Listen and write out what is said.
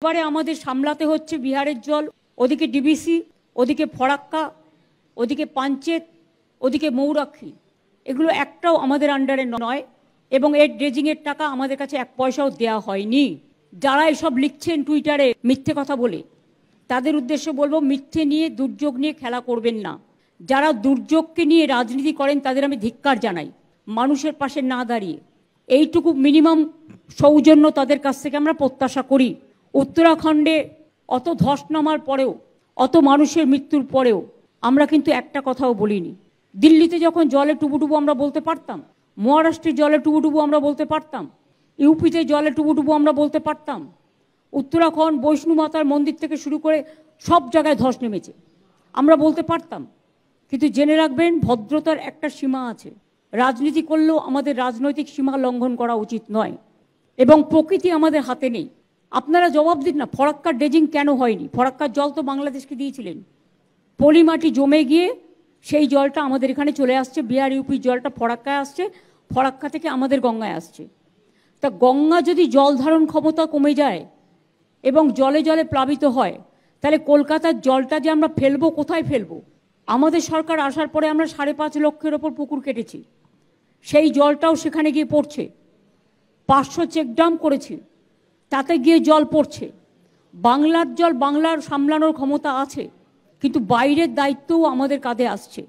এবারে আমাদের সামলাতে হচ্ছে বিহারের জল, ওদিকে ডিবিসি, ওদিকে ফরাক্কা, ওদিকে পাঞ্চেত, ওদিকে মৌরাক্ষী। এগুলো একটাও আমাদের আন্ডারে নয় এবং এর ড্রেজিংয়ের টাকা আমাদের কাছে এক পয়সাও দেওয়া হয়নি। যারা এসব লিখছেন টুইটারে মিথ্যে কথা বলে, তাদের উদ্দেশ্যে বলবো, মিথ্যে নিয়ে দুর্যোগ নিয়ে খেলা করবেন না। যারা দুর্যোগকে নিয়ে রাজনীতি করেন তাদের আমি ধিক্কার জানাই, মানুষের পাশে না দাঁড়িয়ে। এইটুকু মিনিমাম সৌজন্য তাদের কাছ থেকে আমরা প্রত্যাশা করি। উত্তরাখণ্ডে অত ধস নামার পরেও, অত মানুষের মৃত্যুর পরেও আমরা কিন্তু একটা কথাও বলিনি। দিল্লিতে যখন জলে টুবুটুবু আমরা বলতে পারতাম, মহারাষ্ট্রের জলে টুবুটুবু আমরা বলতে পারতাম, ইউপিতে জলে টুবুটুবু আমরা বলতে পারতাম। উত্তরাখণ্ড বৈষ্ণো মাতার মন্দির থেকে শুরু করে সব জায়গায় ধস নেমেছে, আমরা বলতে পারতাম। কিন্তু জেনে রাখবেন, ভদ্রতার একটা সীমা আছে। রাজনীতি করলেও আমাদের রাজনৈতিক সীমা লঙ্ঘন করা উচিত নয় এবং প্রকৃতি আমাদের হাতে নেই। আপনারা জবাব দিন না, ফরাক্কার ড্রেজিং কেন হয়নি? ফরাক্কার জল তো বাংলাদেশকে দিয়েছিলেন। পলিমাটি জমে গিয়ে সেই জলটা আমাদের এখানে চলে আসছে, বিহার ইউপির জলটা ফরাক্কায় আসছে, ফরাক্কা থেকে আমাদের গঙ্গায় আসছে। তা গঙ্গা যদি জল ধারণ ক্ষমতা কমে যায় এবং জলে জলে প্লাবিত হয়, তাহলে কলকাতার জলটা যে আমরা ফেলবো, কোথায় ফেলবো? আমাদের সরকার আসার পরে আমরা 5.5 লক্ষের ওপর পুকুর কেটেছি, সেই জলটাও সেখানে গিয়ে পড়ছে। 500 চেকডাম করেছি, তাতে গিয়ে জল পড়ছে। বাংলার জল বাংলার সামলানোর ক্ষমতা আছে, কিন্তু বাইরের দায়িত্বও আমাদের কাঁধে আসছে।